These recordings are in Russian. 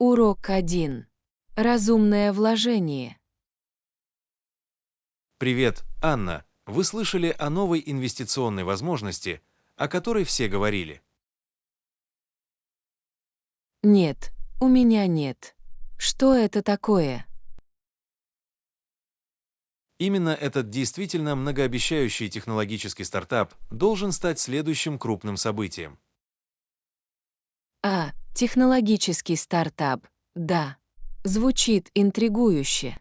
Урок 1. Разумное вложение. Привет, Анна. Вы слышали о новой инвестиционной возможности, о которой все говорили? Нет, у меня нет. Что это такое? Именно этот действительно многообещающий технологический стартап должен стать следующим крупным событием. Технологический стартап. Да. Звучит интригующе.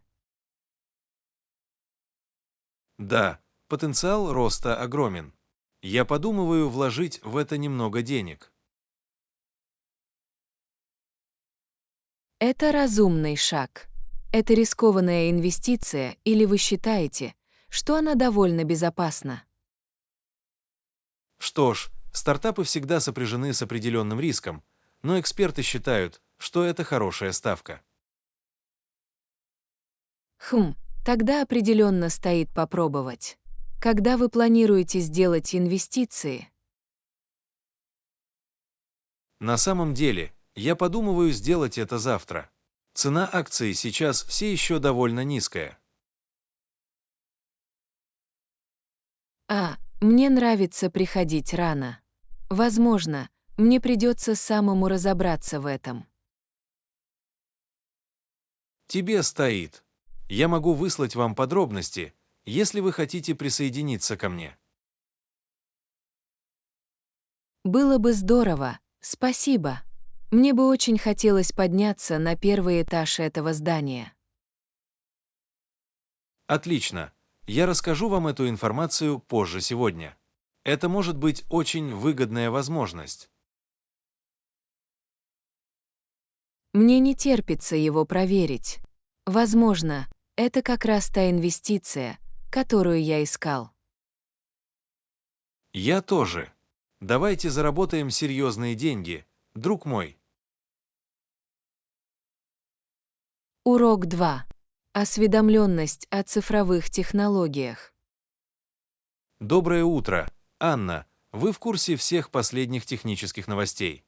Да, потенциал роста огромен. Я подумываю вложить в это немного денег. Это разумный шаг. Это рискованная инвестиция, или вы считаете, что она довольно безопасна? Что ж, стартапы всегда сопряжены с определенным риском, но эксперты считают, что это хорошая ставка. Хм, тогда определенно стоит попробовать. Когда вы планируете сделать инвестиции? На самом деле, я подумываю сделать это завтра. Цена акций сейчас все еще довольно низкая. Мне нравится приходить рано. Возможно, мне придется самому разобраться в этом. Тебе стоит. Я могу выслать вам подробности, если вы хотите присоединиться ко мне. Было бы здорово, спасибо. Мне бы очень хотелось подняться на первый этаж этого здания. Отлично. Я расскажу вам эту информацию позже сегодня. Это может быть очень выгодная возможность. Мне не терпится его проверить. Возможно, это как раз та инвестиция, которую я искал. Я тоже. Давайте заработаем серьезные деньги, друг мой. Урок 2. Осведомленность о цифровых технологиях. Доброе утро, Анна. Вы в курсе всех последних технических новостей?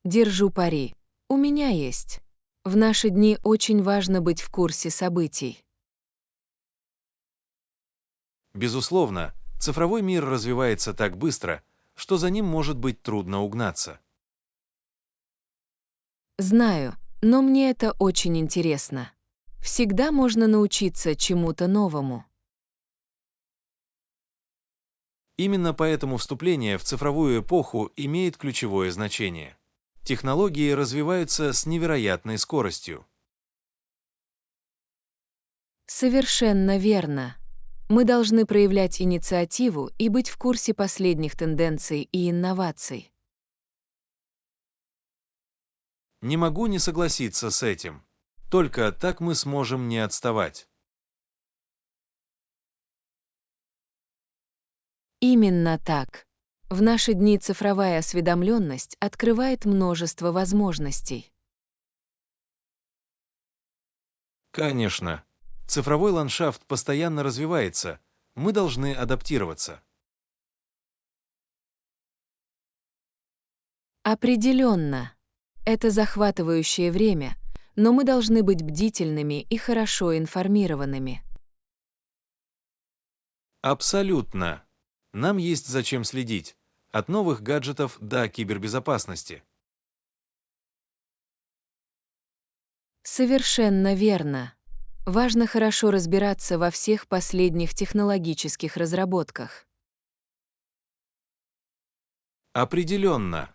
Держу пари. У меня есть. В наши дни очень важно быть в курсе событий. Безусловно, цифровой мир развивается так быстро, что за ним может быть трудно угнаться. Знаю, но мне это очень интересно. Всегда можно научиться чему-то новому. Именно поэтому вступление в цифровую эпоху имеет ключевое значение. Технологии развиваются с невероятной скоростью. Совершенно верно. Мы должны проявлять инициативу и быть в курсе последних тенденций и инноваций. Не могу не согласиться с этим. Только так мы сможем не отставать. Именно так. В наши дни цифровая осведомленность открывает множество возможностей. Конечно, цифровой ландшафт постоянно развивается, мы должны адаптироваться. Определенно. Это захватывающее время, но мы должны быть бдительными и хорошо информированными. Абсолютно. Нам есть зачем следить, от новых гаджетов до кибербезопасности. Совершенно верно. Важно хорошо разбираться во всех последних технологических разработках. Определенно.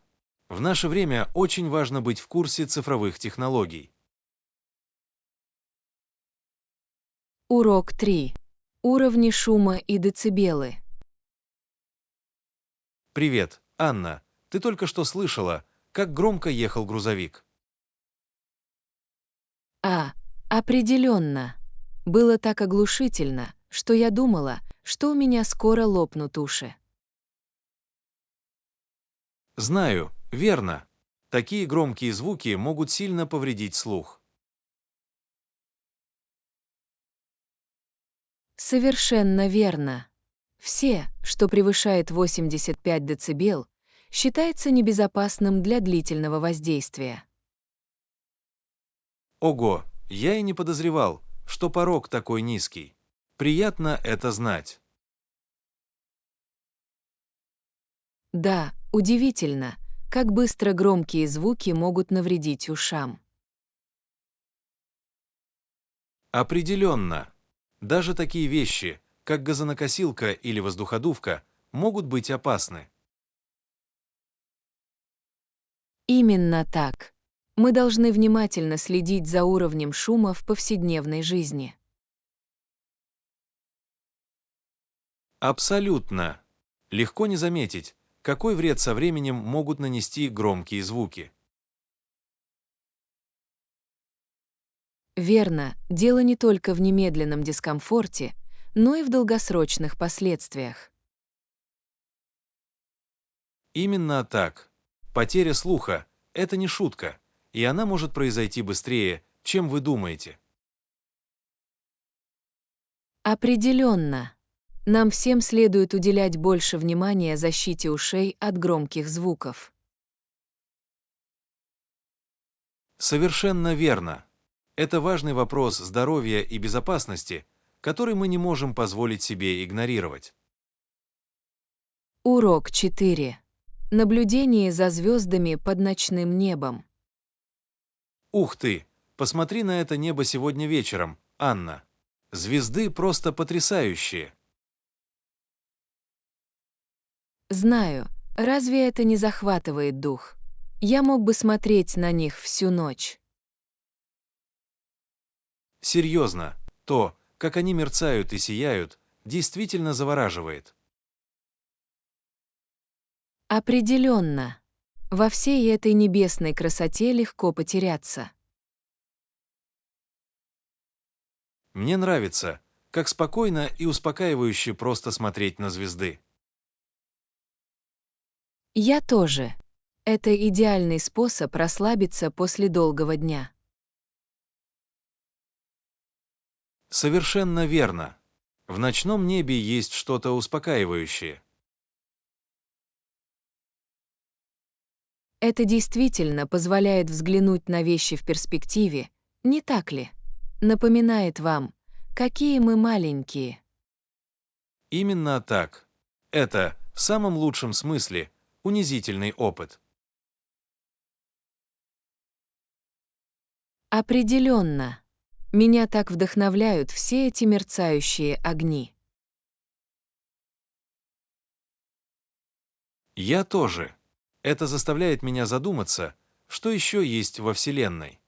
В наше время очень важно быть в курсе цифровых технологий. Урок 3. Уровни шума и децибелы. Привет, Анна. Ты только что слышала, как громко ехал грузовик. А, Определенно. Было так оглушительно, что я думала, что у меня скоро лопнут уши. Знаю, верно. Такие громкие звуки могут сильно повредить слух. Совершенно верно. Все, что превышает 85 дБ, считается небезопасным для длительного воздействия. Ого, я и не подозревал, что порог такой низкий. Приятно это знать. Да, удивительно, как быстро громкие звуки могут навредить ушам. Определенно. Даже такие вещи, как газонокосилка или воздуходувка, могут быть опасны. Именно так. Мы должны внимательно следить за уровнем шума в повседневной жизни. Абсолютно. Легко не заметить, какой вред со временем могут нанести громкие звуки. Верно, дело не только в немедленном дискомфорте, но и в долгосрочных последствиях. Именно так. Потеря слуха– это не шутка, и она может произойти быстрее, чем вы думаете. Определенно. Нам всем следует уделять больше внимания защите ушей от громких звуков. Совершенно верно. Это важный вопрос здоровья и безопасности, который мы не можем позволить себе игнорировать. Урок 4. Наблюдение за звездами под ночным небом. Ух ты! Посмотри на это небо сегодня вечером, Анна. Звезды просто потрясающие. Знаю, разве это не захватывает дух? Я мог бы смотреть на них всю ночь. Серьезно, то, как они мерцают и сияют, действительно завораживает. Определенно. Во всей этой небесной красоте легко потеряться. Мне нравится, как спокойно и успокаивающе просто смотреть на звезды. Я тоже. Это идеальный способ расслабиться после долгого дня. Совершенно верно. В ночном небе есть что-то успокаивающее. Это действительно позволяет взглянуть на вещи в перспективе, не так ли? Напоминает вам, какие мы маленькие. Именно так. Это, в самом лучшем смысле, унизительный опыт. Определенно. Меня так вдохновляют все эти мерцающие огни. Я тоже. Это заставляет меня задуматься, что еще есть во Вселенной.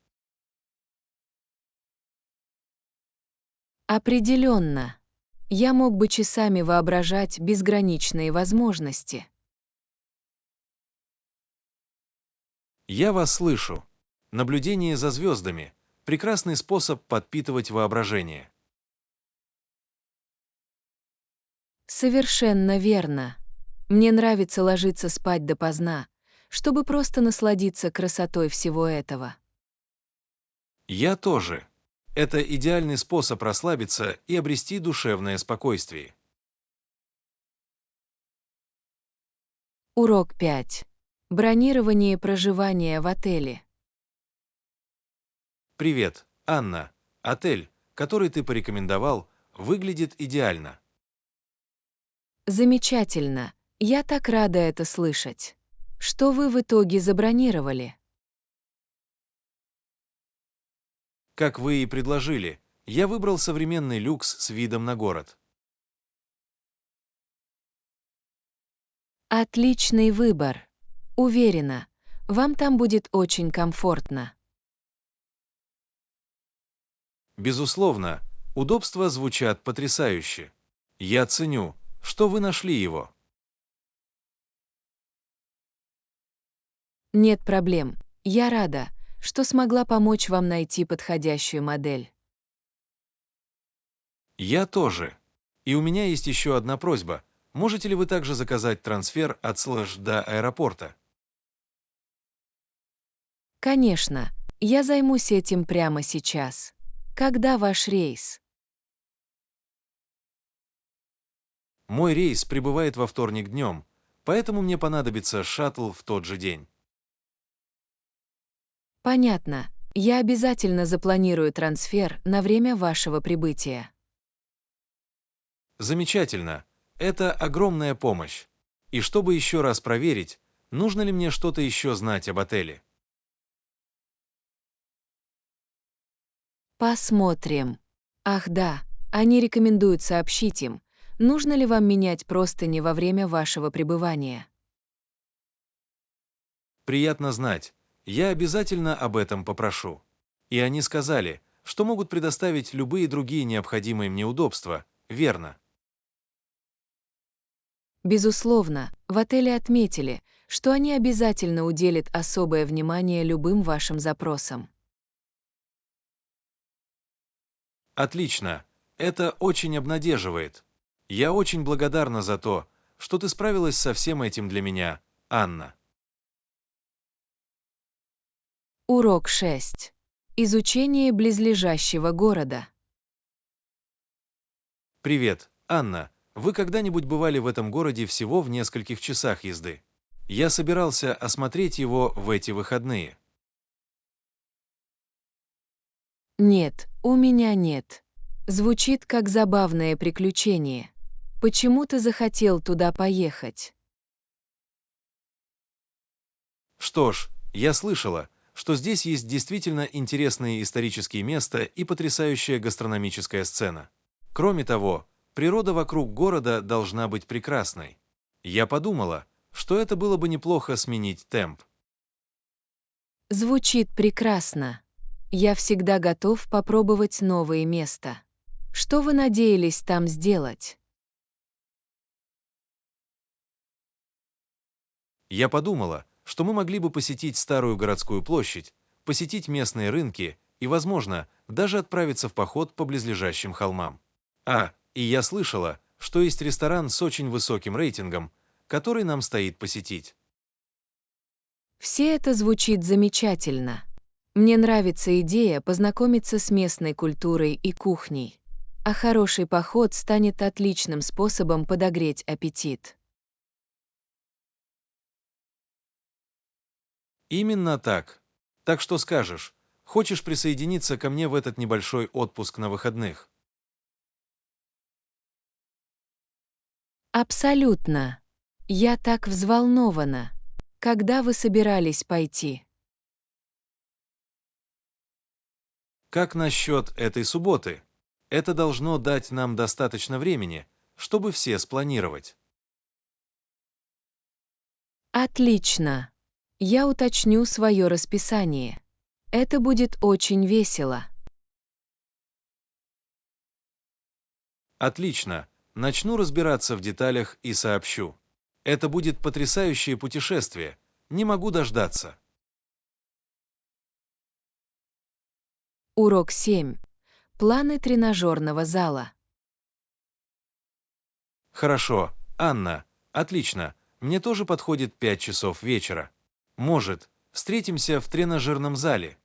Определенно. Я мог бы часами воображать безграничные возможности. Я вас слышу. Наблюдение за звездами– прекрасный способ подпитывать воображение. Совершенно верно. Мне нравится ложиться спать допоздна, чтобы просто насладиться красотой всего этого. Я тоже. Это идеальный способ расслабиться и обрести душевное спокойствие. Урок 5. Бронирование проживания в отеле. Привет, Анна. Отель, который ты порекомендовал, выглядит идеально. Замечательно. Я так рада это слышать. Что вы в итоге забронировали? Как вы и предложили, я выбрал современный люкс с видом на город. Отличный выбор. Уверена, вам там будет очень комфортно. Безусловно, удобства звучат потрясающе. Я ценю, что вы нашли его. Нет проблем. Я рада, что смогла помочь вам найти подходящую модель. Я тоже. И у меня есть еще одна просьба. Можете ли вы также заказать трансфер от Слэш до аэропорта? Конечно, я займусь этим прямо сейчас. Когда ваш рейс? Мой рейс прибывает во вторник днем, поэтому мне понадобится шаттл в тот же день. Понятно. Я обязательно запланирую трансфер на время вашего прибытия. Замечательно. Это огромная помощь. И чтобы еще раз проверить, нужно ли мне что-то еще знать об отеле. Посмотрим. Ах да, они рекомендуют сообщить им, нужно ли вам менять простыни во время вашего пребывания. Приятно знать. Я обязательно об этом попрошу. И они сказали, что могут предоставить любые другие необходимые мне удобства, верно? Безусловно, в отеле отметили, что они обязательно уделят особое внимание любым вашим запросам. Отлично. Это очень обнадеживает. Я очень благодарна за то, что ты справилась со всем этим для меня, Анна. Урок 6. Изучение близлежащего города. Привет, Анна. Вы когда-нибудь бывали в этом городе всего в нескольких часах езды? Я собирался осмотреть его в эти выходные. Нет, у меня нет. Звучит как забавное приключение. Почему ты захотел туда поехать? Что ж, я слышала, что здесь есть действительно интересные исторические места и потрясающая гастрономическая сцена. Кроме того, природа вокруг города должна быть прекрасной. Я подумала, что это было бы неплохо сменить темп. Звучит прекрасно. Я всегда готов попробовать новые места. Что вы надеялись там сделать? Я подумала, что мы могли бы посетить старую городскую площадь, посетить местные рынки и, возможно, даже отправиться в поход по близлежащим холмам. И я слышала, что есть ресторан с очень высоким рейтингом, который нам стоит посетить. Все это звучит замечательно. Мне нравится идея познакомиться с местной культурой и кухней. А хороший поход станет отличным способом подогреть аппетит. Именно так. Так что скажешь, хочешь присоединиться ко мне в этот небольшой отпуск на выходных? Абсолютно. Я так взволнована. Когда вы собирались пойти? Как насчет этой субботы? Это должно дать нам достаточно времени, чтобы все спланировать. Отлично. Я уточню свое расписание. Это будет очень весело. Отлично. Начну разбираться в деталях и сообщу. Это будет потрясающее путешествие. Не могу дождаться. Урок 7. Планы тренажерного зала. Хорошо, Анна. Отлично. Мне тоже подходит 5 часов вечера. Может, встретимся в тренажерном зале?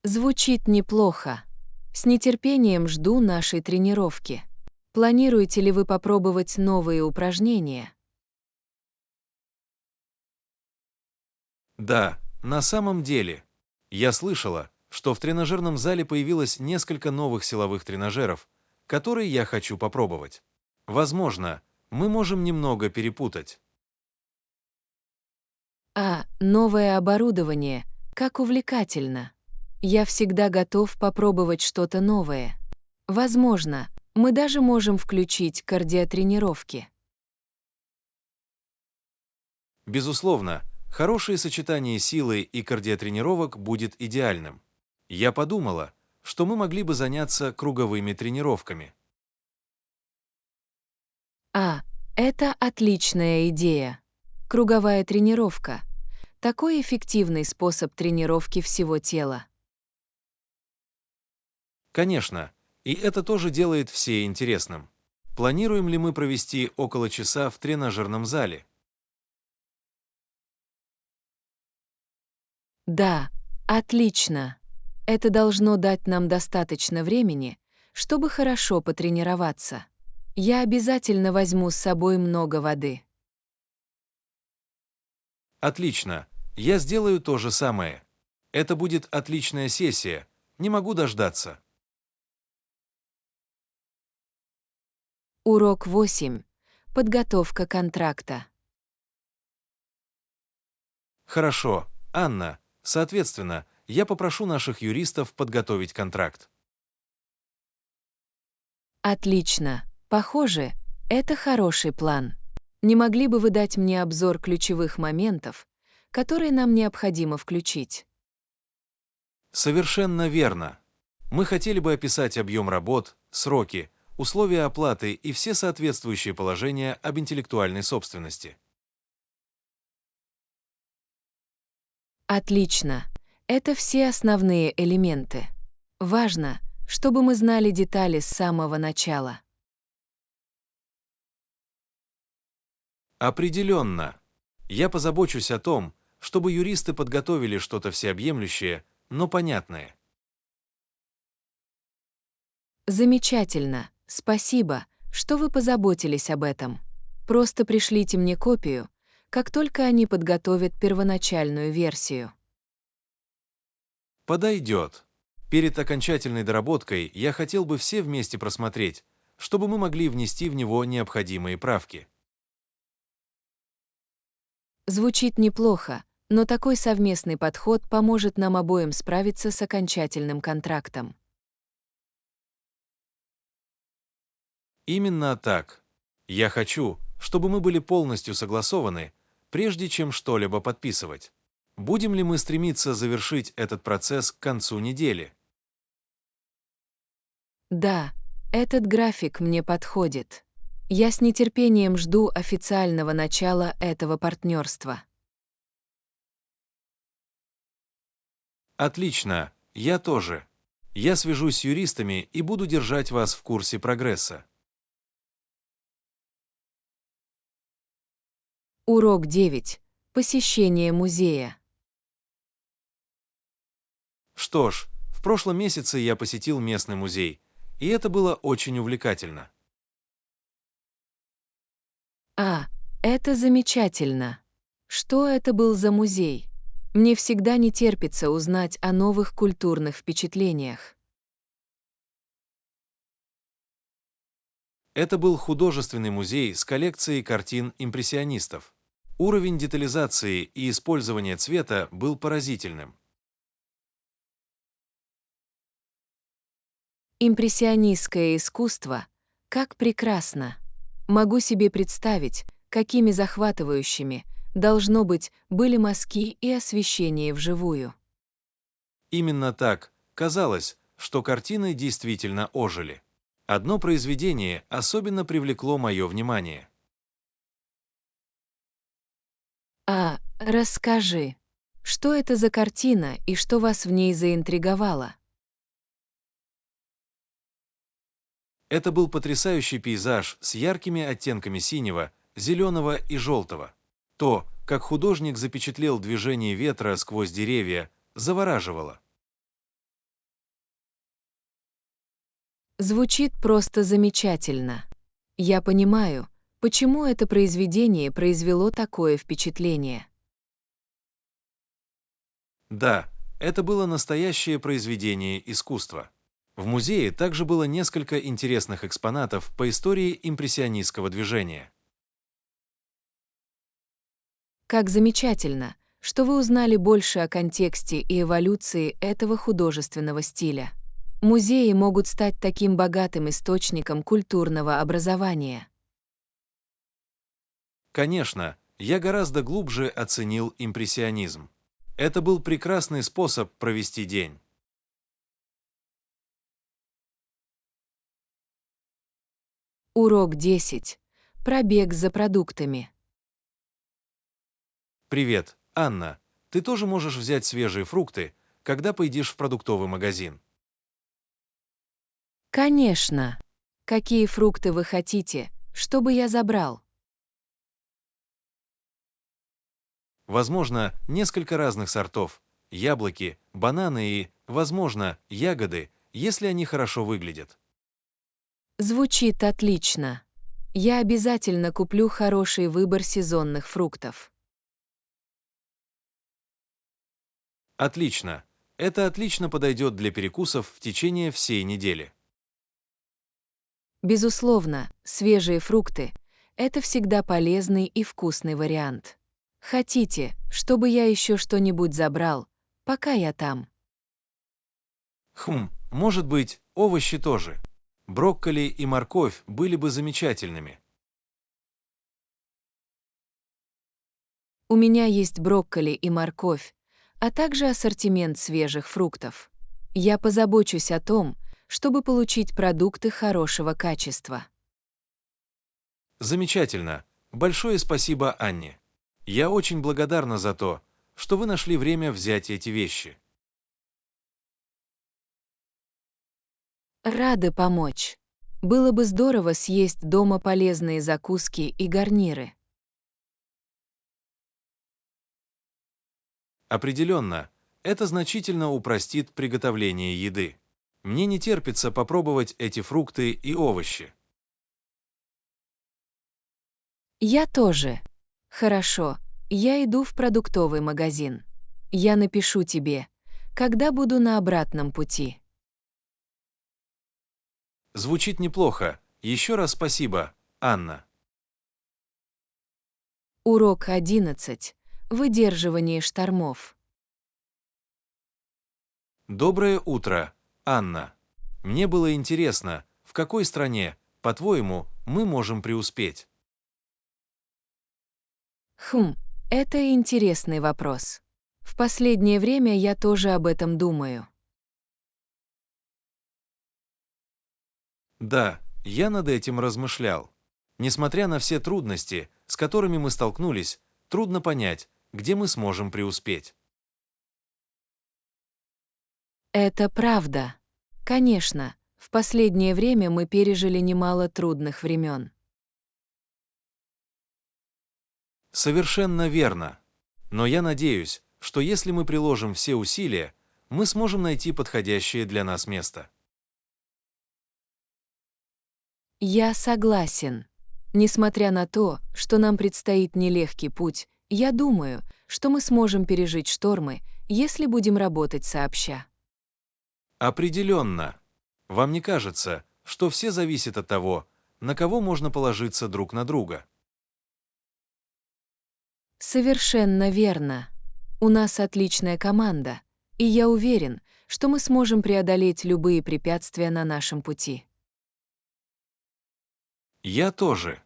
Звучит неплохо. С нетерпением жду нашей тренировки. Планируете ли вы попробовать новые упражнения? Да, на самом деле. Я слышала, что в тренажерном зале появилось несколько новых силовых тренажеров, которые я хочу попробовать. Возможно, мы можем немного перепутать. Новое оборудование. Как увлекательно. Я всегда готов попробовать что-то новое. Возможно, мы даже можем включить кардиотренировки. Безусловно, хорошее сочетание силы и кардиотренировок будет идеальным. Я подумала, что мы могли бы заняться круговыми тренировками. А, это отличная идея. Круговая тренировка. Такой эффективный способ тренировки всего тела. Конечно, и это тоже делает все интересным. Планируем ли мы провести около часа в тренажерном зале? Да, отлично. Это должно дать нам достаточно времени, чтобы хорошо потренироваться. Я обязательно возьму с собой много воды. Отлично. Я сделаю то же самое. Это будет отличная сессия. Не могу дождаться. Урок 8. Подготовка контракта. Хорошо. Анна, соответственно, я попрошу наших юристов подготовить контракт. Отлично. Похоже, это хороший план. Не могли бы вы дать мне обзор ключевых моментов, которые нам необходимо включить? Совершенно верно. Мы хотели бы описать объем работ, сроки, условия оплаты и все соответствующие положения об интеллектуальной собственности. Отлично. Это все основные элементы. Важно, чтобы мы знали детали с самого начала. Определенно. Я позабочусь о том, чтобы юристы подготовили что-то всеобъемлющее, но понятное. Замечательно. Спасибо, что вы позаботились об этом. Просто пришлите мне копию, как только они подготовят первоначальную версию. Подойдет. Перед окончательной доработкой я хотел бы все вместе просмотреть, чтобы мы могли внести в него необходимые правки. Звучит неплохо, но такой совместный подход поможет нам обоим справиться с окончательным контрактом. Именно так. Я хочу, чтобы мы были полностью согласованы, прежде чем что-либо подписывать. Будем ли мы стремиться завершить этот процесс к концу недели? Да, этот график мне подходит. Я с нетерпением жду официального начала этого партнерства. Отлично, я тоже. Я свяжусь с юристами и буду держать вас в курсе прогресса. Урок 9. Посещение музея. Что ж, в прошлом месяце я посетил местный музей, и это было очень увлекательно. Это замечательно. Что это был за музей? Мне всегда не терпится узнать о новых культурных впечатлениях. Это был художественный музей с коллекцией картин импрессионистов. Уровень детализации и использования цвета был поразительным. Импрессионистское искусство, как прекрасно. Могу себе представить, какими захватывающими, должно быть, были мазки и освещение вживую. Именно так казалось, что картины действительно ожили. Одно произведение особенно привлекло мое внимание. Расскажи, что это за картина и что вас в ней заинтриговало? Это был потрясающий пейзаж с яркими оттенками синего, зеленого и желтого. То, как художник запечатлел движение ветра сквозь деревья, завораживало. Звучит просто замечательно. Я понимаю, почему это произведение произвело такое впечатление. Да, это было настоящее произведение искусства. В музее также было несколько интересных экспонатов по истории импрессионистского движения. Как замечательно, что вы узнали больше о контексте и эволюции этого художественного стиля. Музеи могут стать таким богатым источником культурного образования. Конечно, я гораздо глубже оценил импрессионизм. Это был прекрасный способ провести день. Урок 10. Пробег за продуктами. Привет, Анна. Ты тоже можешь взять свежие фрукты, когда пойдешь в продуктовый магазин. Конечно. Какие фрукты вы хотите, чтобы я забрал? Возможно, несколько разных сортов. Яблоки, бананы и, возможно, ягоды, если они хорошо выглядят. Звучит отлично. Я обязательно куплю хороший выбор сезонных фруктов. Отлично. Это отлично подойдет для перекусов в течение всей недели. Безусловно, свежие фрукты — это всегда полезный и вкусный вариант. Хотите, чтобы я еще что-нибудь забрал, пока я там? Может быть, овощи тоже. Брокколи и морковь были бы замечательными. У меня есть брокколи и морковь, а также ассортимент свежих фруктов. Я позабочусь о том, чтобы получить продукты хорошего качества. Замечательно. Большое спасибо, Анне. Я очень благодарна за то, что вы нашли время взять эти вещи. Рады помочь. Было бы здорово съесть дома полезные закуски и гарниры. Определенно, это значительно упростит приготовление еды. Мне не терпится попробовать эти фрукты и овощи. Я тоже. Хорошо, я иду в продуктовый магазин. Я напишу тебе, когда буду на обратном пути. Звучит неплохо. Еще раз спасибо, Анна. Урок 11. Выдерживание штормов. Доброе утро, Анна. Мне было интересно, в какой стране, по-твоему, мы можем преуспеть? Это интересный вопрос. В последнее время я тоже об этом думаю. Да, я над этим размышлял. Несмотря на все трудности, с которыми мы столкнулись, трудно понять, где мы сможем преуспеть. Это правда. Конечно, в последнее время мы пережили немало трудных времен. Совершенно верно. Но я надеюсь, что если мы приложим все усилия, мы сможем найти подходящее для нас место. Я согласен. Несмотря на то, что нам предстоит нелегкий путь, я думаю, что мы сможем пережить штормы, если будем работать сообща. Определенно. Вам не кажется, что все зависит от того, на кого можно положиться друг на друга? Совершенно верно. У нас отличная команда, и я уверен, что мы сможем преодолеть любые препятствия на нашем пути. Я тоже.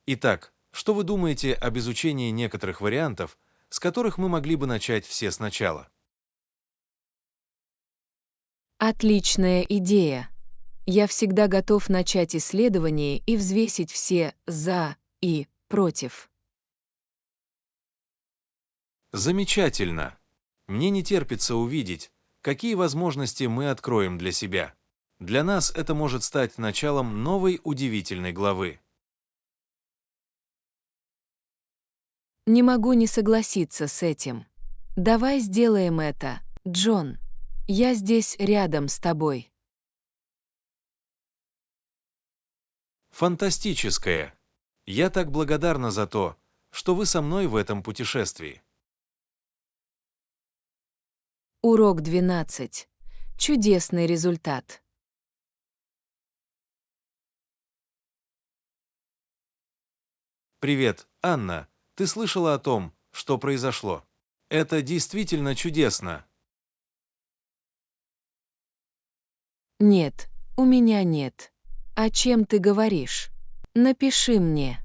Итак, что вы думаете об изучении некоторых вариантов, с которых мы могли бы начать все сначала? Отличная идея. Я всегда готов начать исследование и взвесить все «за» и «против». Замечательно. Мне не терпится увидеть, какие возможности мы откроем для себя. Для нас это может стать началом новой удивительной главы. Не могу не согласиться с этим. Давай сделаем это, Джон. Я здесь рядом с тобой. Фантастическое. Я так благодарна за то, что вы со мной в этом путешествии. Урок 12. Чудесный результат. Привет, Анна. Ты слышала о том, что произошло? Это действительно чудесно. Нет, у меня нет. О чем ты говоришь? Напиши мне.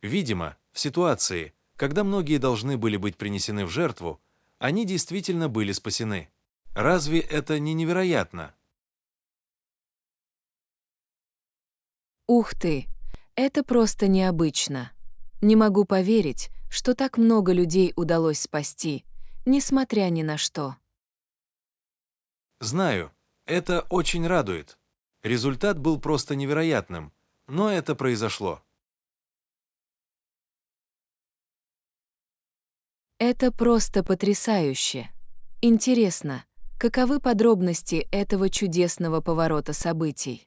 Видимо, в ситуации, когда многие должны были быть принесены в жертву, они действительно были спасены. Разве это не невероятно? Ух ты, это просто необычно. Не могу поверить, что так много людей удалось спасти, несмотря ни на что. Знаю, это очень радует. Результат был просто невероятным, но это произошло. Это просто потрясающе. Интересно, Каковы подробности этого чудесного поворота событий?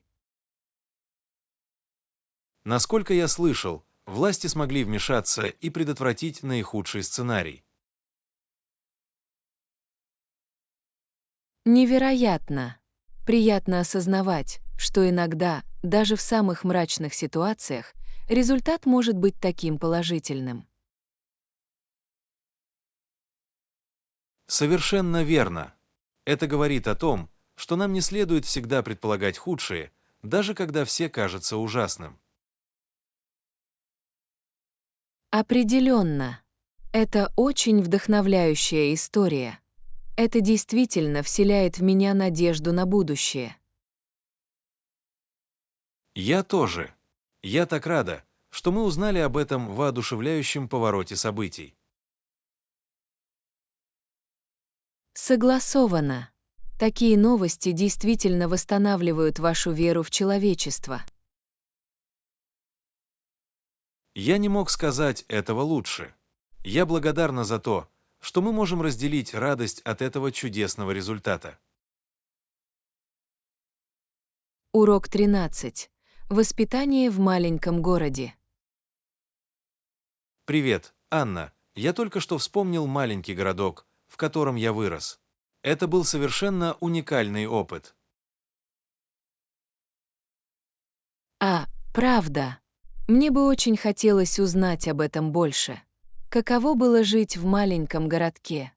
Насколько я слышал, власти смогли вмешаться и предотвратить наихудший сценарий. Невероятно! Приятно осознавать, что иногда, даже в самых мрачных ситуациях, результат может быть таким положительным. Совершенно верно. Это говорит о том, что нам не следует всегда предполагать худшее, даже когда все кажется ужасным. Определенно. Это очень вдохновляющая история. Это действительно вселяет в меня надежду на будущее. Я тоже. Я так рада, что мы узнали об этом воодушевляющем повороте событий. Согласовано. Такие новости действительно восстанавливают вашу веру в человечество. Я не мог сказать этого лучше. Я благодарна за то, что мы можем разделить радость от этого чудесного результата. Урок 13. Воспитание в маленьком городе. Привет, Анна. Я только что вспомнил маленький городок, в котором я вырос. Это был совершенно уникальный опыт. Правда. Мне бы очень хотелось узнать об этом больше. Каково было жить в маленьком городке?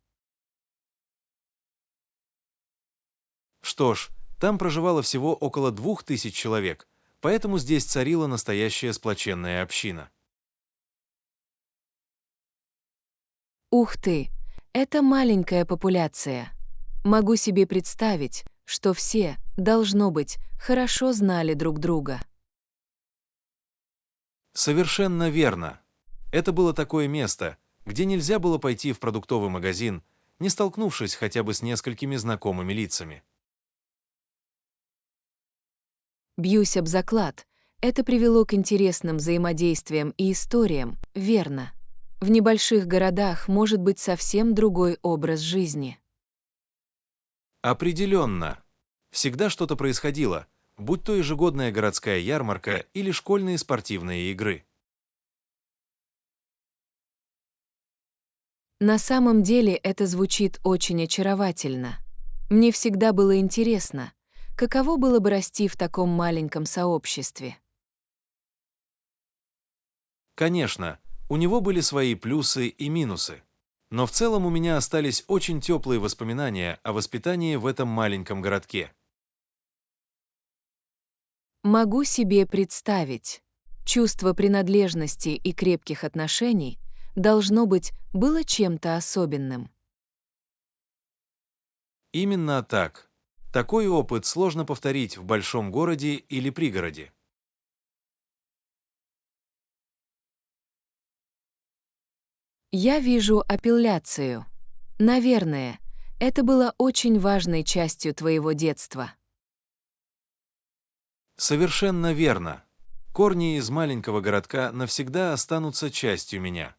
Что ж, там проживало всего около 2000 человек, поэтому здесь царила настоящая сплоченная община. Ух ты, это маленькая популяция. Могу себе представить, что все, должно быть, хорошо знали друг друга. Совершенно верно. Это было такое место, где нельзя было пойти в продуктовый магазин, не столкнувшись хотя бы с несколькими знакомыми лицами. Бьюсь об заклад, это привело к интересным взаимодействиям и историям, верно. В небольших городах может быть совсем другой образ жизни. Определенно. Всегда что-то происходило, будь то ежегодная городская ярмарка или школьные спортивные игры. На самом деле это звучит очень очаровательно. Мне всегда было интересно, каково было бы расти в таком маленьком сообществе. Конечно, у него были свои плюсы и минусы. Но в целом у меня остались очень теплые воспоминания о воспитании в этом маленьком городке. Могу себе представить. Чувство принадлежности и крепких отношений, должно быть, было чем-то особенным. Именно так. Такой опыт сложно повторить в большом городе или пригороде. Я вижу апелляцию. Наверное, это было очень важной частью твоего детства. Совершенно верно. Корни из маленького городка навсегда останутся частью меня.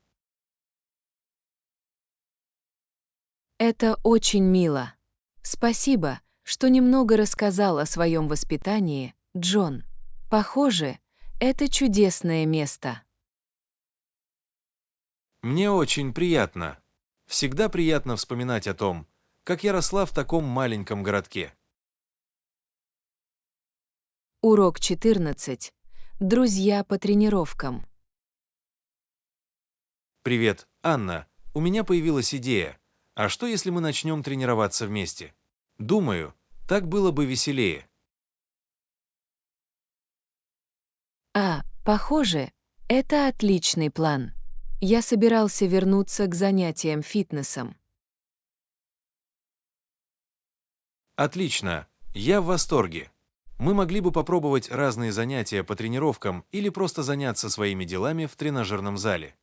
Это очень мило. Спасибо, что немного рассказал о своем воспитании, Джон. Похоже, это чудесное место. Мне очень приятно. Всегда приятно вспоминать о том, как я росла в таком маленьком городке. Урок 14. Друзья по тренировкам. Привет, Анна. У меня появилась идея. А что, если мы начнем тренироваться вместе? Думаю, так было бы веселее. Похоже, это отличный план. Я собирался вернуться к занятиям фитнесом. Отлично. Я в восторге. Мы могли бы попробовать разные занятия по тренировкам или просто заняться своими делами в тренажерном зале.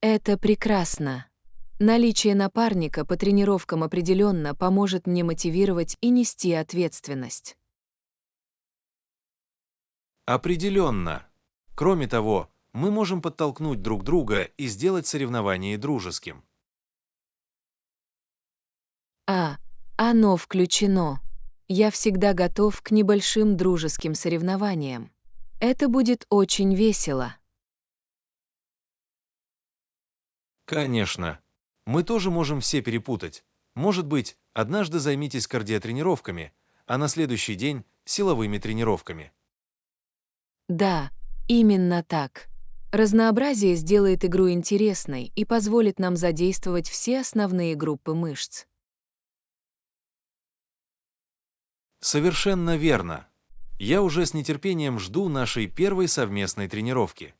Это прекрасно. Наличие напарника по тренировкам определенно поможет мне мотивировать и нести ответственность. Определенно. Кроме того, мы можем подтолкнуть друг друга и сделать соревнование дружеским. А, оно включено. Я всегда готов к небольшим дружеским соревнованиям. Это будет очень весело. Конечно. Мы тоже можем все перепутать. Может быть, однажды займитесь кардиотренировками, а на следующий день силовыми тренировками. Да, именно так. Разнообразие сделает игру интересной и позволит нам задействовать все основные группы мышц. Совершенно верно. Я уже с нетерпением жду нашей первой совместной тренировки.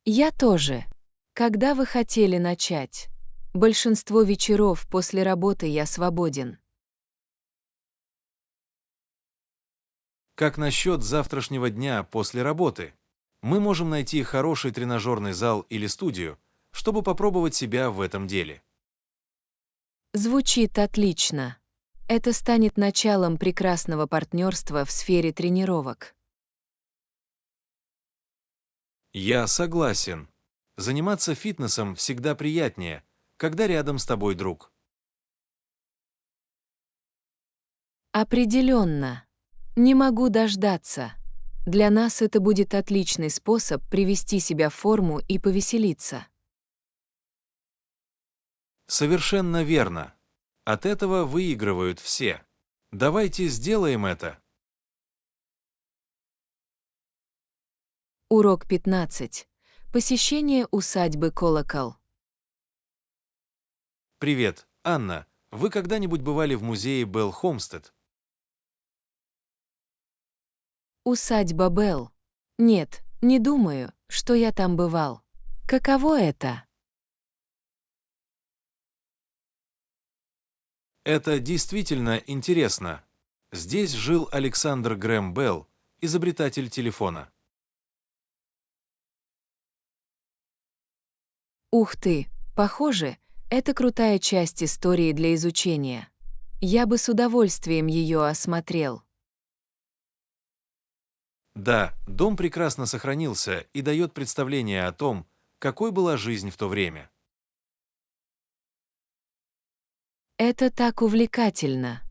Я тоже. Когда вы хотели начать? Большинство вечеров после работы я свободен. Как насчет завтрашнего дня после работы? Мы можем найти хороший тренажерный зал или студию, чтобы попробовать себя в этом деле. Звучит отлично. Это станет началом прекрасного партнерства в сфере тренировок. Я согласен. Заниматься фитнесом всегда приятнее, когда рядом с тобой друг. Определенно. Не могу дождаться. Для нас это будет отличный способ привести себя в форму и повеселиться. Совершенно верно. От этого выигрывают все. Давайте сделаем это. Урок 15. Посещение усадьбы Колокол. Привет, Анна. Вы когда-нибудь бывали в музее Белл Хомстед? Усадьба Белл. Нет, не думаю, что я там бывал. Каково это? Это действительно интересно. Здесь жил Александр Грэм Белл, изобретатель телефона. Ух ты, похоже, это крутая часть истории для изучения. Я бы с удовольствием ее осмотрел. Да, дом прекрасно сохранился и дает представление о том, какой была жизнь в то время. Это так увлекательно.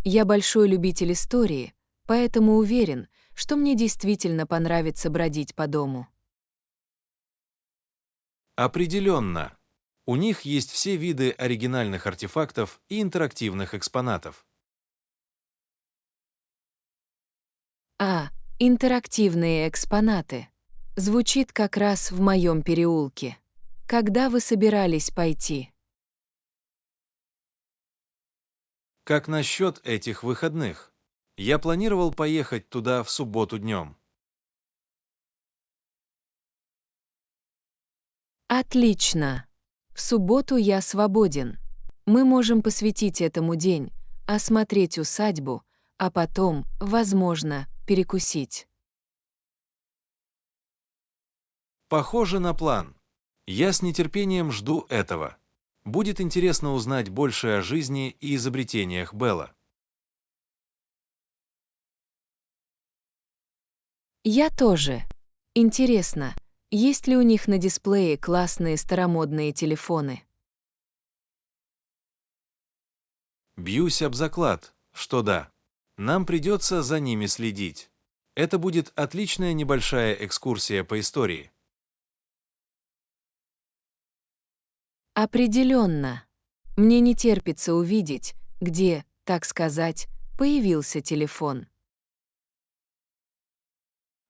Я большой любитель истории, поэтому уверен, что мне действительно понравится бродить по дому. Определенно. У них есть все виды оригинальных артефактов и интерактивных экспонатов. А, интерактивные экспонаты. Звучит как раз в моем переулке. Когда вы собирались пойти? Как насчет этих выходных? Я планировал поехать туда в субботу днем. Отлично. В субботу я свободен. Мы можем посвятить этому день, осмотреть усадьбу, а потом, возможно, перекусить. Похоже на план. Я с нетерпением жду этого. Будет интересно узнать больше о жизни и изобретениях Белла. Я тоже. Интересно, есть ли у них на дисплее классные старомодные телефоны? Бьюсь об заклад, что да. Нам придется за ними следить. Это будет отличная небольшая экскурсия по истории. Определенно. Мне не терпится увидеть, где, так сказать, появился телефон.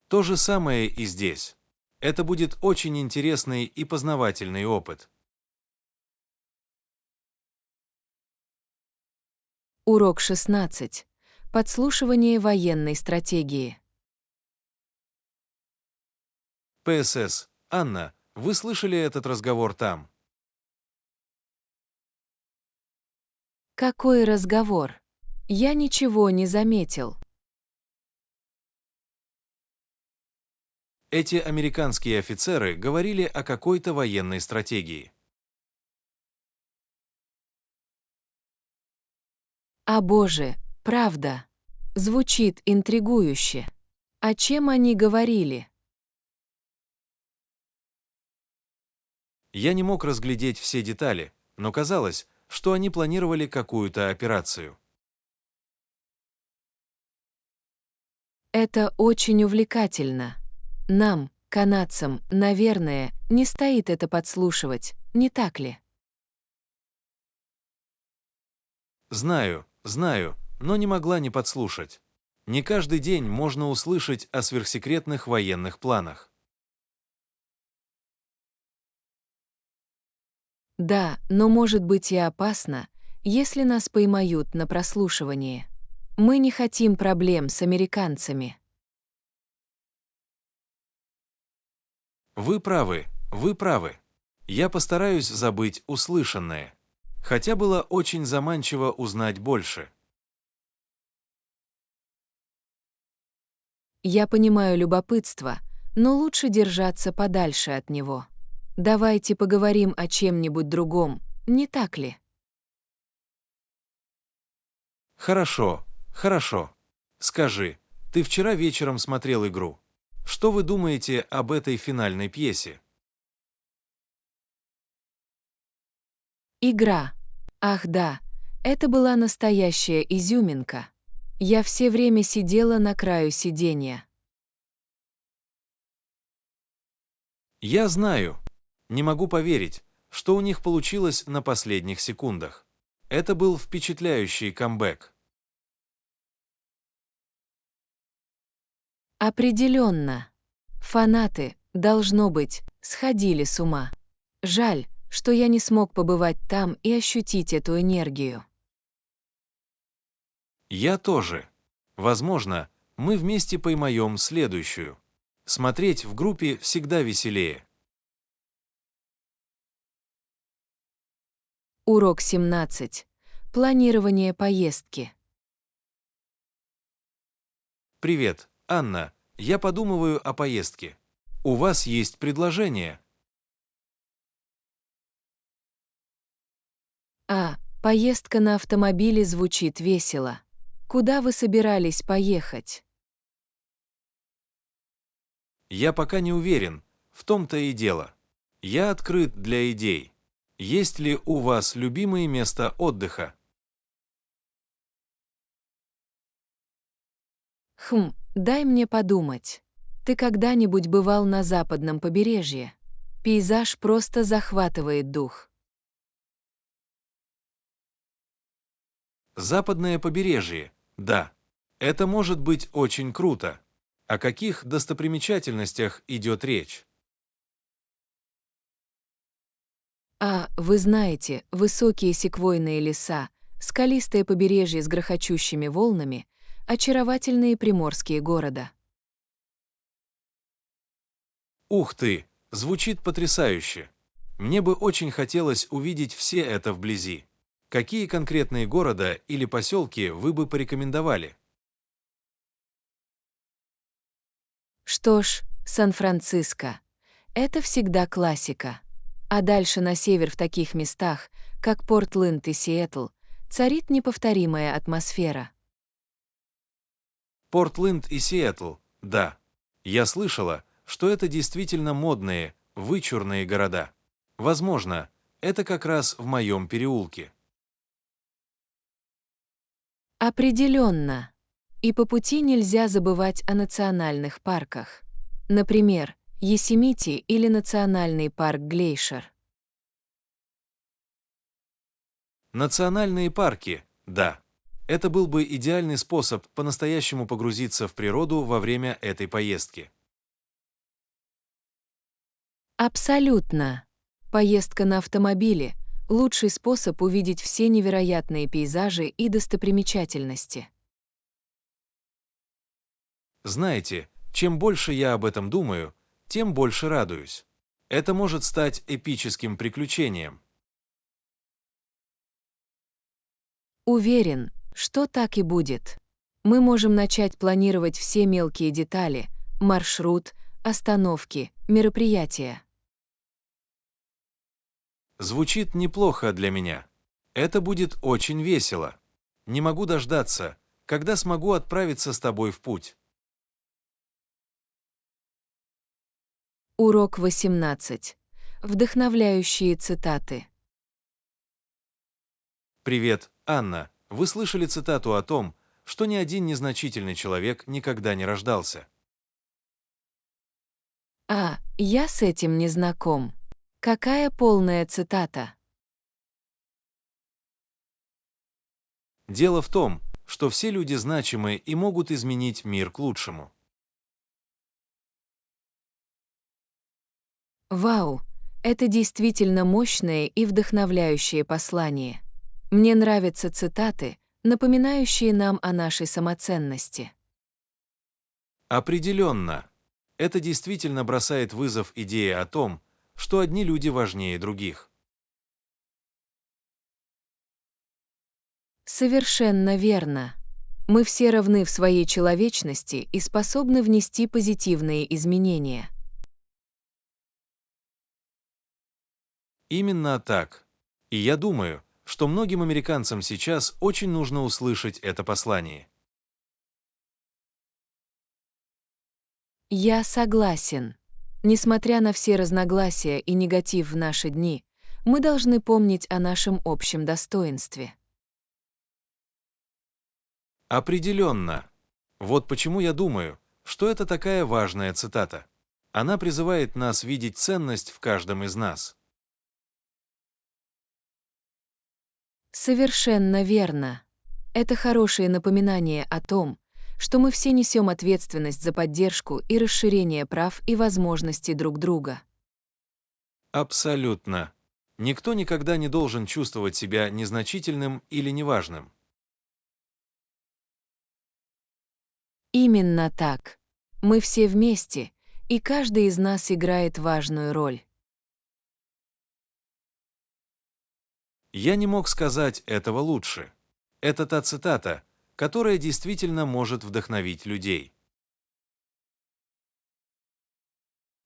То же самое и здесь. Это будет очень интересный и познавательный опыт. Урок 16. Подслушивание военной стратегии. ПСС. Анна, вы слышали этот разговор там? Какой разговор? Я ничего не заметил. Эти американские офицеры говорили о какой-то военной стратегии. О боже, правда. Звучит интригующе. О чем они говорили? Я не мог разглядеть все детали, но казалось, что они планировали какую-то операцию. Это очень увлекательно. Нам, канадцам, наверное, не стоит это подслушивать, не так ли? Знаю, но не могла не подслушать. Не каждый день можно услышать о сверхсекретных военных планах. Да, но может быть и опасно, если нас поймают на прослушивании. Мы не хотим проблем с американцами. Вы правы, вы правы. Я постараюсь забыть услышанное. Хотя было очень заманчиво узнать больше. Я понимаю любопытство, но лучше держаться подальше от него. Давайте поговорим о чем-нибудь другом, не так ли? Хорошо. Скажи, ты вчера вечером смотрел игру. Что вы думаете об этой финальной пьесе? Игра. Ах да, это была настоящая изюминка. Я все время сидела на краю сиденья. Я знаю. Не могу поверить, что у них получилось на последних секундах. Это был впечатляющий камбэк. Определенно. Фанаты, должно быть, сходили с ума. Жаль, что я не смог побывать там и ощутить эту энергию. Я тоже. Возможно, мы вместе поймаем следующую. Смотреть в группе всегда веселее. Урок 17. Планирование поездки. Привет, Анна. Я подумываю о поездке. У вас есть предложение? Поездка на автомобиле звучит весело. Куда вы собирались поехать? Я пока не уверен, в том-то и дело. Я открыт для идей. Есть ли у вас любимые места отдыха? Дай мне подумать. Ты когда-нибудь бывал на западном побережье? Пейзаж просто захватывает дух. Западное побережье, да. Это может быть очень круто. О каких достопримечательностях идет речь? Вы знаете, высокие секвойные леса, скалистое побережье с грохочущими волнами, очаровательные приморские города. Ух ты, звучит потрясающе. Мне бы очень хотелось увидеть все это вблизи. Какие конкретные города или поселки вы бы порекомендовали? Что ж, Сан-Франциско. Это всегда классика. А дальше на север в таких местах, как Портленд и Сиэтл, царит неповторимая атмосфера. Портленд и Сиэтл, да. Я слышала, что это действительно модные, вычурные города. Возможно, это как раз в моем переулке. Определенно. И по пути нельзя забывать о национальных парках. Например, Йосемити или национальный парк Глейшер. Национальные парки, да. Это был бы идеальный способ по-настоящему погрузиться в природу во время этой поездки. Абсолютно. Поездка на автомобиле — лучший способ увидеть все невероятные пейзажи и достопримечательности. Знаете, чем больше я об этом думаю, тем больше радуюсь. Это может стать эпическим приключением. Уверен, что так и будет. Мы можем начать планировать все мелкие детали, маршрут, остановки, мероприятия. Звучит неплохо для меня. Это будет очень весело. Не могу дождаться, когда смогу отправиться с тобой в путь. Урок 18. Вдохновляющие цитаты. Привет, Анна. Вы слышали цитату о том, что ни один незначительный человек никогда не рождался. Я с этим не знаком. Какая полная цитата? Дело в том, что все люди значимы и могут изменить мир к лучшему. Вау, это действительно мощное и вдохновляющее послание. Мне нравятся цитаты, напоминающие нам о нашей самоценности. Определенно. Это действительно бросает вызов идее о том, что одни люди важнее других. Совершенно верно. Мы все равны в своей человечности и способны внести позитивные изменения. Именно так. И я думаю, что многим американцам сейчас очень нужно услышать это послание. Я согласен. Несмотря на все разногласия и негатив в наши дни, мы должны помнить о нашем общем достоинстве. Определенно. Вот почему я думаю, что это такая важная цитата. Она призывает нас видеть ценность в каждом из нас. Совершенно верно. Это хорошее напоминание о том, что мы все несем ответственность за поддержку и расширение прав и возможностей друг друга. Абсолютно. Никто никогда не должен чувствовать себя незначительным или неважным. Именно так. Мы все вместе, и каждый из нас играет важную роль. Я не мог сказать этого лучше. Это та цитата, которая действительно может вдохновить людей.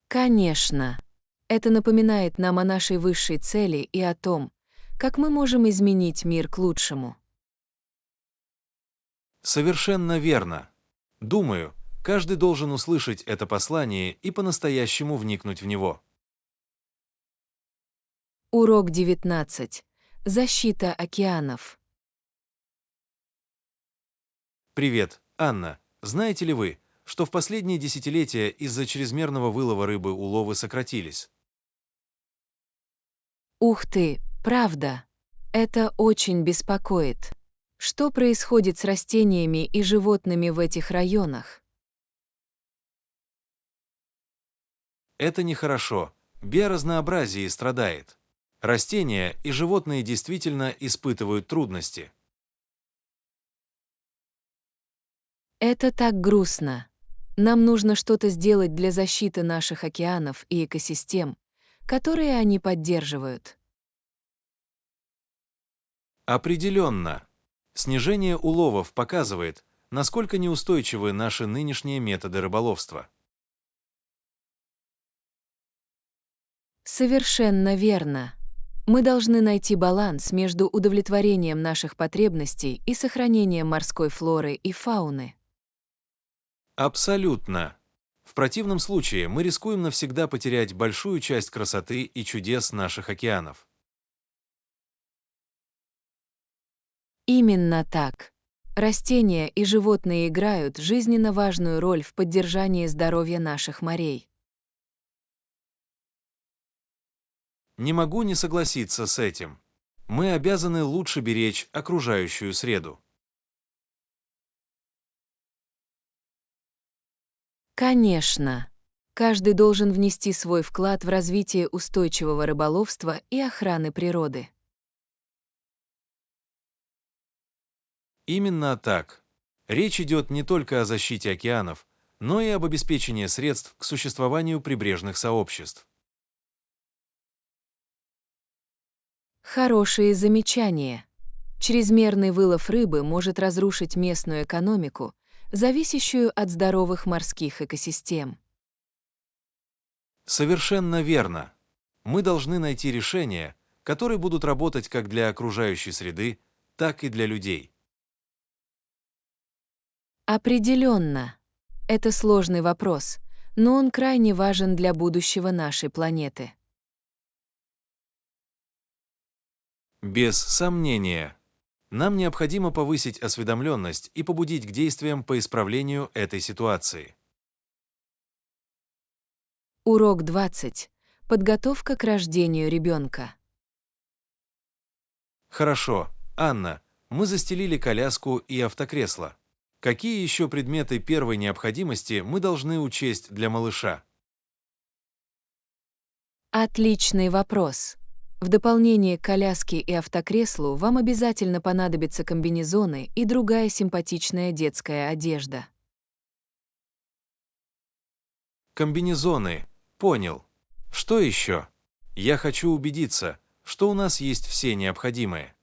Конечно. Это напоминает нам о нашей высшей цели и о том, как мы можем изменить мир к лучшему. Совершенно верно. Думаю, каждый должен услышать это послание и по-настоящему вникнуть в него. Урок 19. Защита океанов. Привет, Анна. Знаете ли вы, что в последние десятилетия из-за чрезмерного вылова рыбы уловы сократились? Ух ты, правда. Это очень беспокоит. Что происходит с растениями и животными в этих районах? Это нехорошо. Биоразнообразие страдает. Растения и животные действительно испытывают трудности. Это так грустно. Нам нужно что-то сделать для защиты наших океанов и экосистем, которые они поддерживают. Определенно. Снижение уловов показывает, насколько неустойчивы наши нынешние методы рыболовства. Совершенно верно. Мы должны найти баланс между удовлетворением наших потребностей и сохранением морской флоры и фауны. Абсолютно. В противном случае мы рискуем навсегда потерять большую часть красоты и чудес наших океанов. Именно так. Растения и животные играют жизненно важную роль в поддержании здоровья наших морей. Не могу не согласиться с этим. Мы обязаны лучше беречь окружающую среду. Конечно. Каждый должен внести свой вклад в развитие устойчивого рыболовства и охраны природы. Именно так. Речь идет не только о защите океанов, но и об обеспечении средств к существованию прибрежных сообществ. Хорошие замечания. Чрезмерный вылов рыбы может разрушить местную экономику, зависящую от здоровых морских экосистем. Совершенно верно. Мы должны найти решения, которые будут работать как для окружающей среды, так и для людей. Определенно. Это сложный вопрос, но он крайне важен для будущего нашей планеты. Без сомнения. Нам необходимо повысить осведомленность и побудить к действиям по исправлению этой ситуации. Урок 20. Подготовка к рождению ребенка. Хорошо, Анна, мы застелили коляску и автокресло. Какие еще предметы первой необходимости мы должны учесть для малыша? Отличный вопрос. В дополнение к коляске и автокреслу вам обязательно понадобятся комбинезоны и другая симпатичная детская одежда. Комбинезоны. Понял. Что еще? Я хочу убедиться, что у нас есть все необходимые.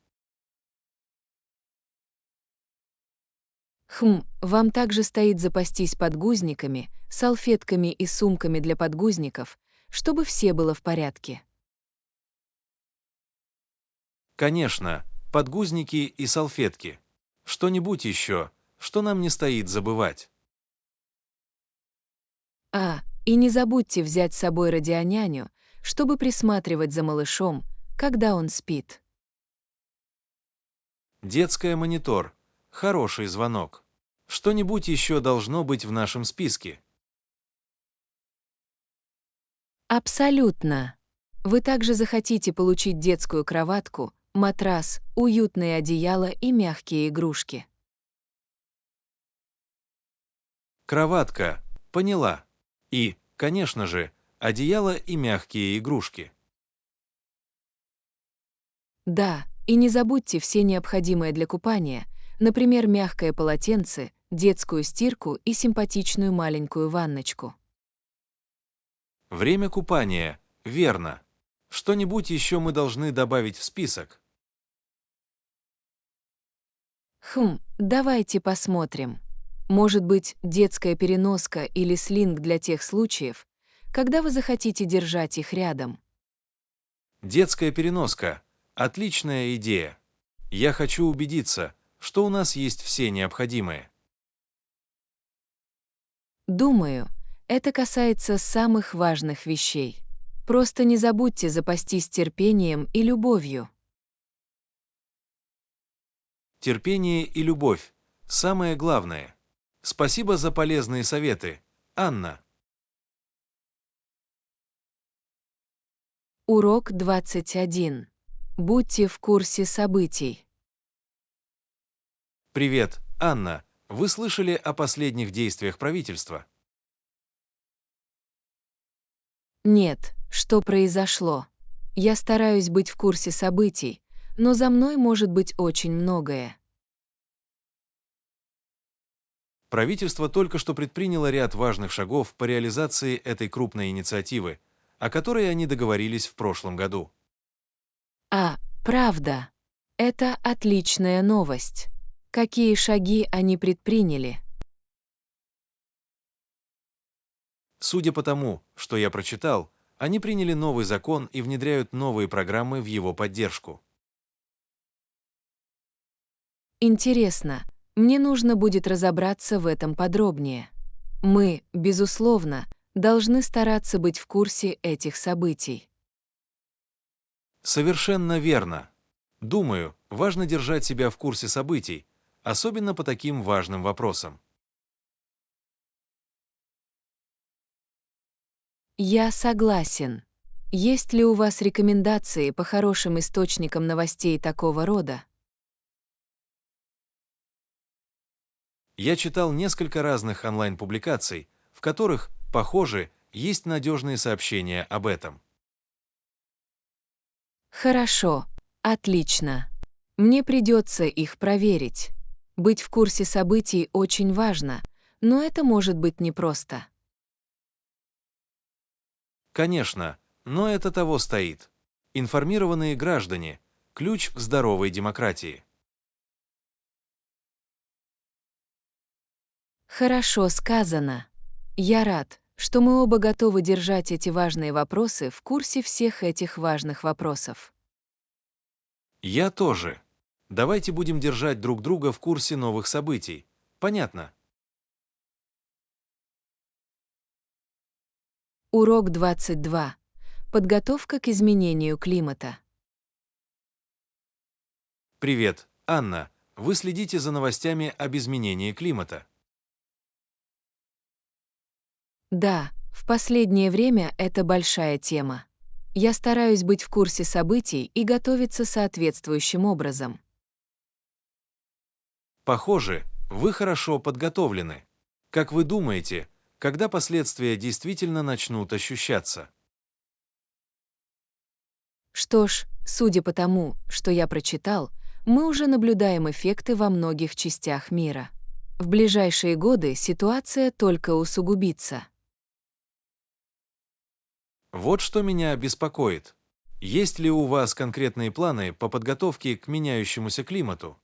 Вам также стоит запастись подгузниками, салфетками и сумками для подгузников, чтобы все было в порядке. Конечно, подгузники и салфетки. Что-нибудь еще, что нам не стоит забывать. И не забудьте взять с собой радионяню, чтобы присматривать за малышом, когда он спит. Детская монитор. Хороший звонок. Что-нибудь еще должно быть в нашем списке. Абсолютно. Вы также захотите получить детскую кроватку, матрас, уютное одеяло и мягкие игрушки. Кроватка. Поняла. И, конечно же, одеяло и мягкие игрушки. Да, и не забудьте все необходимое для купания, например, мягкое полотенце, детскую стирку и симпатичную маленькую ванночку. Время купания. Верно. Что-нибудь еще мы должны добавить в список. Давайте посмотрим. Может быть, детская переноска или слинг для тех случаев, когда вы захотите держать их рядом. Детская переноска. Отличная идея. Я хочу убедиться, что у нас есть все необходимые. Думаю, это касается самых важных вещей. Просто не забудьте запастись терпением и любовью. Терпение и любовь. Самое главное. Спасибо за полезные советы, Анна. Урок 21. Будьте в курсе событий. Привет, Анна. Вы слышали о последних действиях правительства? Нет, что произошло? Я стараюсь быть в курсе событий, но за мной может быть очень многое. Правительство только что предприняло ряд важных шагов по реализации этой крупной инициативы, о которой они договорились в прошлом году. Правда. Это отличная новость. Какие шаги они предприняли? Судя по тому, что я прочитал, они приняли новый закон и внедряют новые программы в его поддержку. Интересно, мне нужно будет разобраться в этом подробнее. Мы, безусловно, должны стараться быть в курсе этих событий. Совершенно верно. Думаю, важно держать себя в курсе событий, особенно по таким важным вопросам. Я согласен. Есть ли у вас рекомендации по хорошим источникам новостей такого рода? Я читал несколько разных онлайн-публикаций, в которых, похоже, есть надежные сообщения об этом. Хорошо, отлично. Мне придется их проверить. Быть в курсе событий очень важно, но это может быть непросто. Конечно, но это того стоит. Информированные граждане– ключ к здоровой демократии. Хорошо сказано. Я рад, что мы оба готовы держать эти важные вопросы в курсе всех этих важных вопросов. Я тоже. Давайте будем держать друг друга в курсе новых событий. Понятно? Урок 22. Подготовка к изменению климата. Привет, Анна. Вы следите за новостями об изменении климата. Да, в последнее время это большая тема. Я стараюсь быть в курсе событий и готовиться соответствующим образом. Похоже, вы хорошо подготовлены. Как вы думаете, когда последствия действительно начнут ощущаться? Что ж, судя по тому, что я прочитал, мы уже наблюдаем эффекты во многих частях мира. В ближайшие годы ситуация только усугубится. Вот что меня беспокоит. Есть ли у вас конкретные планы по подготовке к меняющемуся климату?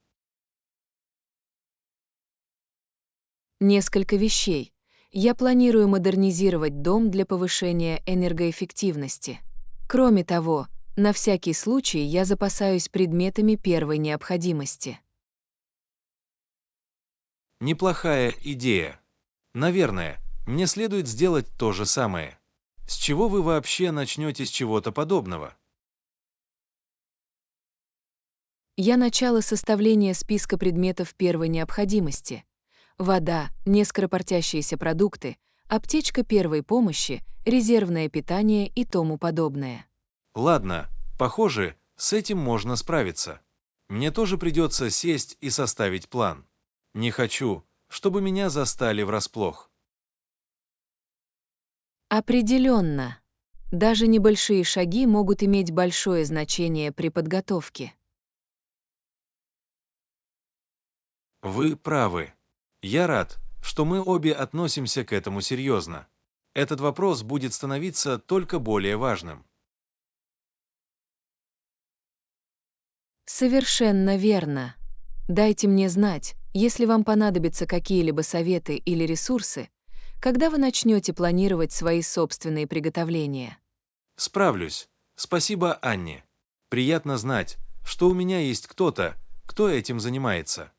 Несколько вещей. Я планирую модернизировать дом для повышения энергоэффективности. Кроме того, на всякий случай я запасаюсь предметами первой необходимости. Неплохая идея. Наверное, мне следует сделать то же самое. С чего вы вообще начнете с чего-то подобного? Я начала составления списка предметов первой необходимости. Вода, нескоропортящиеся продукты, аптечка первой помощи, резервное питание и тому подобное. Ладно, похоже, с этим можно справиться. Мне тоже придется сесть и составить план. Не хочу, чтобы меня застали врасплох. Определенно. Даже небольшие шаги могут иметь большое значение при подготовке. Вы правы. Я рад, что мы обе относимся к этому серьезно. Этот вопрос будет становиться только более важным. Совершенно верно. Дайте мне знать, если вам понадобятся какие-либо советы или ресурсы, когда вы начнете планировать свои собственные приготовления. Справлюсь. Спасибо, Анне. Приятно знать, что у меня есть кто-то, кто этим занимается.